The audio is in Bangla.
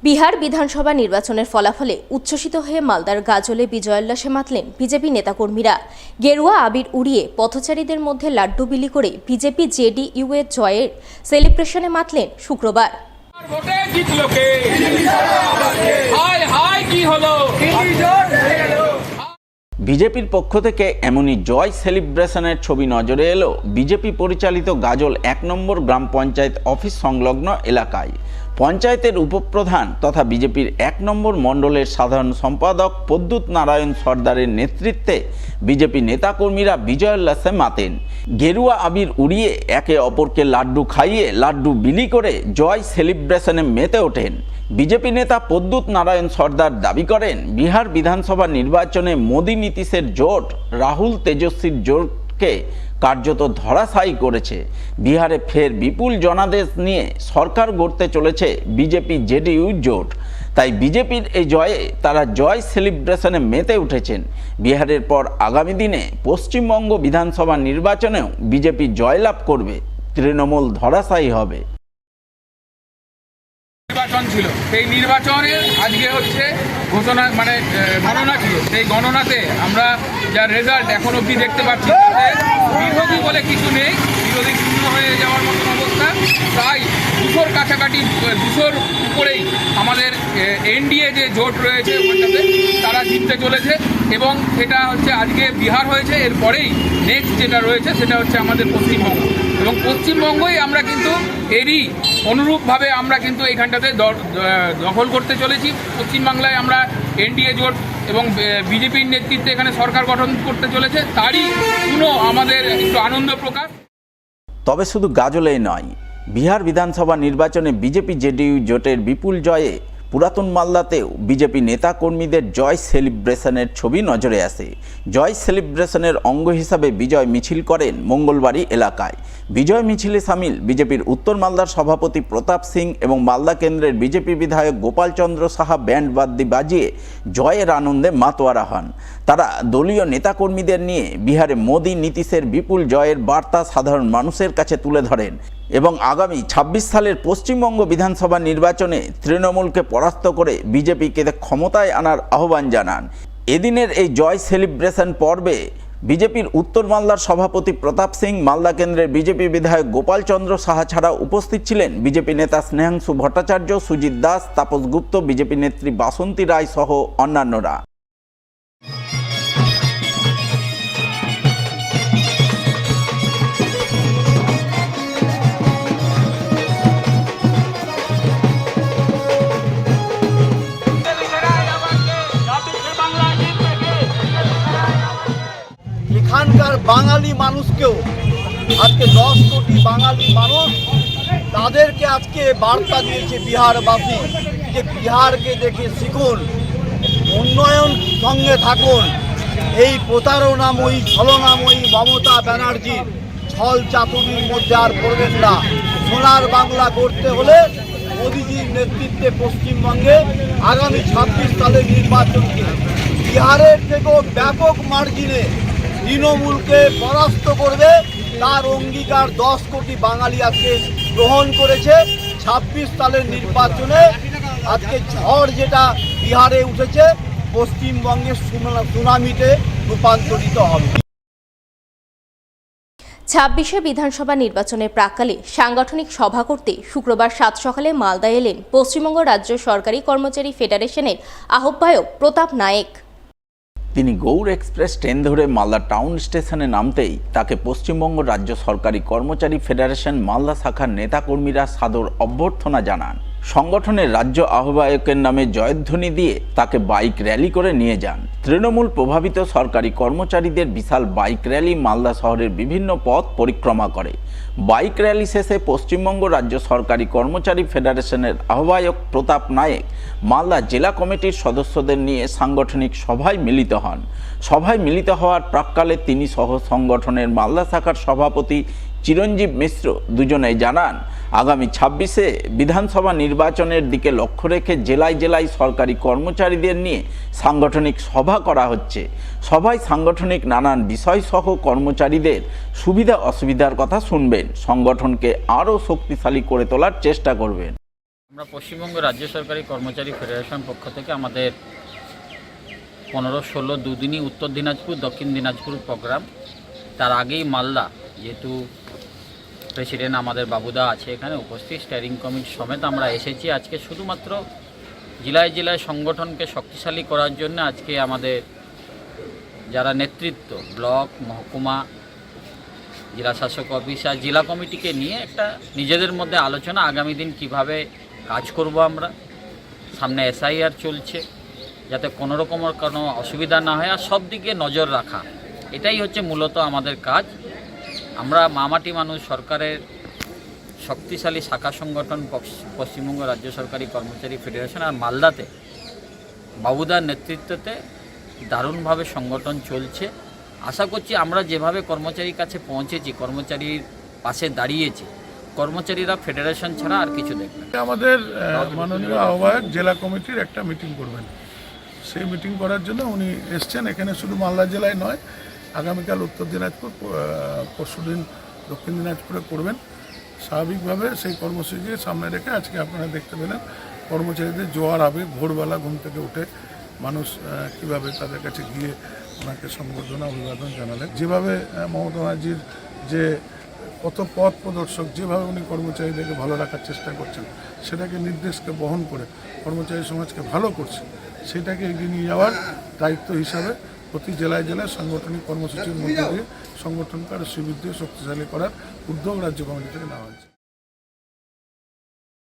বিহার বিধানসভা নির্বাচনের ফলাফলে উচ্ছ্বসিত হয়ে মালদার গাজলে বিজয়োল্লাসে মাতলেন বিজেপি নেতাকর্মীরা। গেরুয়া আবির উড়িয়ে পথচারীদের মধ্যে লাড্ডু বিলি করে বিজেপি জেডিইউ এর জয়ের সেলিব্রেশনে মাতলেন শুক্রবার। বিজেপির পক্ষ থেকে এমনই জয় সেলিব্রেশনের ছবি নজরে এলো বিজেপি পরিচালিত গাজল ১ নম্বর গ্রাম পঞ্চায়েত অফিস সংলগ্ন এলাকায়। পঞ্চায়েতের উপপ্রধান তথা বিজেপির ১ নম্বর মণ্ডলের সাধারণ সম্পাদক পদ্যুৎ নারায়ণ সর্দারের নেতৃত্বে বিজেপি নেতাকর্মীরা বিজয়োল্লাসে মাতেন। গেরুয়া আবির উড়িয়ে একে অপরকে লাড্ডু খাইয়ে লাড্ডু বিলি করে জয় সেলিব্রেশনে মেতে ওঠেন। বিজেপি নেতা পদ্যুৎ নারায়ণ সর্দার দাবি করেন, বিহার বিধানসভা নির্বাচনে মোদী নীতিশের জোট রাহুল তেজস্বীর জোটকে কার্যত ধরাশায়ী করেছে। বিহারে ফের বিপুল জনাদেশ নিয়ে সরকার গড়তে চলেছে বিজেপি জেডিইউ জোট। তাই বিজেপির এই জয়ে তারা জয় সেলিব্রেশনে মেতে উঠেছেন। বিহারের পর আগামী দিনে পশ্চিমবঙ্গ বিধানসভা নির্বাচনেও বিজেপি জয়লাভ করবে, তৃণমূল ধরাশায়ী হবে। নির্বাচন ছিল, সেই নির্বাচনে আজকে হচ্ছে ঘোষণা গণনা ছিল। সেই গণনাতে আমরা যা রেজাল্ট এখন অবধি দেখতে পাচ্ছি, বিরোধী বলে কিছু নেই, বিরোধী শূন্য হয়ে যাওয়ার মতন অবস্থা। তাই 200-র কাছাকাছি, 200-র উপরেই আমাদের এনডিএ যে জোট রয়েছে ওখানটাতে তারা জিততে চলেছে। এবং সেটা হচ্ছে আজকে বিহার হয়েছে, এরপরেই নেক্সট যেটা রয়েছে সেটা হচ্ছে আমাদের পশ্চিমবঙ্গ। এবং পশ্চিমবঙ্গই আমরা কিন্তু এরই অনুরূপভাবে আমরা কিন্তু এইখানটাতে দখল করতে চলেছি। পশ্চিমবাংলায় আমরা এনডিএ জোট এবং বিজেপির নেতৃত্বে এখানে সরকার গঠন করতে চলেছে, তারই কোনো আমাদের একটু আনন্দ প্রকাশ। তবে শুধু গাজলেই নয়, বিহার বিধানসভা নির্বাচনে বিজেপি জেডিইউ জোটের বিপুল জয়ে পুরাতন মালদাতেও বিজেপি নেতা কর্মীদের জয় সেলিব্রেশনের ছবি নজরে আসে। জয় সেলিব্রেশনের অঙ্গ হিসাবে বিজয় মিছিল করেন মঙ্গলবাড়ি এলাকায়। বিজয় মিছিলে সামিল বিজেপির উত্তর মালদার সভাপতি প্রতাপ সিং এবং মালদা কেন্দ্রের বিজেপি বিধায়ক গোপাল চন্দ্র সাহা ব্যান্ড বাদ্যি বাজিয়ে জয়ের আনন্দে মাতোয়ারা হন। তারা দলীয় নেতাকর্মীদের নিয়ে বিহারে মোদী নীতিশের বিপুল জয়ের বার্তা সাধারণ মানুষের কাছে তুলে ধরেন এবং আগামী ২৬ সালের পশ্চিমবঙ্গ বিধানসভা নির্বাচনে তৃণমূলকে পরাস্ত করে বিজেপিকে ক্ষমতায় আনার আহ্বান জানান। এদিনের এই জয় সেলিব্রেশন পর্বে বিজেপির উত্তর মালদার সভাপতি প্রতাপ সিং, মালদা কেন্দ্রের বিজেপি বিধায়ক গোপাল চন্দ্র সাহা ছাড়াও উপস্থিত ছিলেন বিজেপি নেতা স্নেহাংশু ভট্টাচার্য, সুজিত দাস, তাপস গুপ্ত, বিজেপি নেত্রী বাসন্তী রায় সহ অন্যান্যরা। এখানকার বাঙালি মানুষকেও আজকে 10 কোটি বাঙালি মানুষ তাদেরকে আজকে বার্তা দিয়েছে বিহারবাসী যে বিহারকে দেখে শিখুন, উন্নয়ন সঙ্গে থাকুন। এই প্রতারণাময়ী ছলনাময়ী মমতা ব্যানার্জির ছল চাতুরির মধ্যে আর পড়বেন না। সোনার বাংলা করতে হলে মোদীজির নেতৃত্বে পশ্চিমবঙ্গে আগামী ২৬ সালের নির্বাচনকে বিহারের থেকেও ব্যাপক মার্জিনে তৃণমূলকে পরাস্ত করবে, তার অঙ্গীকার 10 কোটি বাঙালি আজকে গ্রহণ করেছে। ২৬ সালের নির্বাচনে আজকে ঝড় যেটা বিহারে উঠেছে পশ্চিমবঙ্গের সুনামিতে রূপান্তরিত হবে। ২৬শে বিধানসভা নির্বাচনের প্রাক্কালে সাংগঠনিক সভা করতে শুক্রবার ৭ সকালে মালদা এলেন পশ্চিমবঙ্গ রাজ্য সরকারি কর্মচারী ফেডারেশনের আহ্বায়ক প্রতাপ নায়েক। তিনি গৌড় এক্সপ্রেস ট্রেন ধরে মালদা টাউন স্টেশনে নামতেই তাকে পশ্চিমবঙ্গ রাজ্য সরকারি কর্মচারী ফেডারেশন মালদা শাখার নেতাকর্মীরা সাদর অভ্যর্থনা জানান। সংগঠনের রাজ্য আহ্বায়কের নামে জয়ধ্বনি দিয়ে তাকে বাইক র্যালি করে নিয়ে যান। তৃণমূল প্রভাবিত সরকারি কর্মচারীদের বিশাল বাইক র্যালি মালদা শহরের বিভিন্ন পথ পরিক্রমা করে। বাইক র্যালি শেষে পশ্চিমবঙ্গ রাজ্য সরকারি কর্মচারী ফেডারেশনের আহ্বায়ক প্রতাপ নায়েক মালদা জেলা কমিটির সদস্যদের নিয়ে সাংগঠনিক সভায় মিলিত হন। সভায় মিলিত হওয়ার প্রাক্কালে তিনি সহ সংগঠনের মালদা শাখার সভাপতি চিরঞ্জীব মিশ্র দুজনেই জানান, আগামী ২৬শে বিধানসভা নির্বাচনের দিকে লক্ষ্য রেখে জেলায় জেলায় সরকারি কর্মচারীদের নিয়ে সাংগঠনিক সভা করা হচ্ছে। সভায় সাংগঠনিক নানান বিষয়সহ কর্মচারীদের সুবিধা অসুবিধার কথা শুনবেন, সংগঠনকে আরও শক্তিশালী করে তোলার চেষ্টা করবেন। আমরা পশ্চিমবঙ্গ রাজ্য সরকারি কর্মচারী ফেডারেশন পক্ষ থেকে আমাদের 15-16 দুদিনই উত্তর দিনাজপুর দক্ষিণ দিনাজপুর প্রোগ্রাম। তার আগেই মালদা, যেহেতু প্রেসিডেন্ট আমাদের বাবুদা আছে এখানে উপস্থিত, স্টিয়ারিং কমিটি সমেত আমরা এসেছি আজকে শুধুমাত্র জেলায় জেলায় সংগঠনকে শক্তিশালী করার জন্য। আজকে আমাদের যারা নেতৃত্ব ব্লক, মহকুমা, জেলা শাসক অফিস আর জেলা কমিটিকে নিয়ে একটা নিজেদের মধ্যে আলোচনা, আগামী দিন কিভাবে কাজ করব আমরা। সামনে SIR চলছে, যাতে কোনো রকমের কোনো অসুবিধা না হয় আর সব দিকে নজর রাখা, এটাই হচ্ছে মূলত আমাদের কাজ। আমরা মামাটি মানুষ সরকারের শক্তিশালী শাখা সংগঠন পশ্চিমবঙ্গ রাজ্য সরকারি কর্মচারী ফেডারেশন আর মালদাতে বাবুদার নেতৃত্বে দারুণভাবে সংগঠন চলছে। আশা করছি আমরা যেভাবে কর্মচারীর কাছে পৌঁছেছি, কর্মচারীর পাশে দাঁড়িয়েছি, কর্মচারীরা ফেডারেশন ছাড়া আর কিছু দেখবে না। আমাদের মাননীয় আহ্বায়ক জেলা কমিটির একটা মিটিং করবেন, সেই মিটিং করার জন্য উনি এসছেন এখানে। শুধু মালদা জেলায় নয়, আগামীকাল উত্তর দিনাজপুর, পরশুদিন দক্ষিণ দিনাজপুরে করবেন। স্বাভাবিকভাবে সেই কর্মসূচি সামনে রেখে আজকে আপনারা দেখতে পেলেন কর্মচারীদের জোয়ার আবেগ। ভোরবেলা ঘুম থেকে উঠে মানুষ কিভাবে তাদের কাছে গিয়ে ওনাকে সম্বর্ধনা অভিবাদন জানালেন। যেভাবে মমতা ব্যানার্জির যে কত পথ প্রদর্শক, যেভাবে উনি কর্মচারীদেরকে ভালো রাখার চেষ্টা করছেন, সেটাকে নির্দেশকে বহন করে কর্মচারী সমাজকে ভালো করছে, সেটাকে এগিয়ে নিয়ে যাওয়ার দায়িত্ব হিসাবে প্রতি জেলায় জেলায় সাংগঠনিক কর্মসূচির মধ্যে দিয়ে সংগঠনকে আরও সুবৃদ্ধি শক্তিশালী করার উদ্যোগ রাজ্য কমিটি থেকে নেওয়া হয়েছে।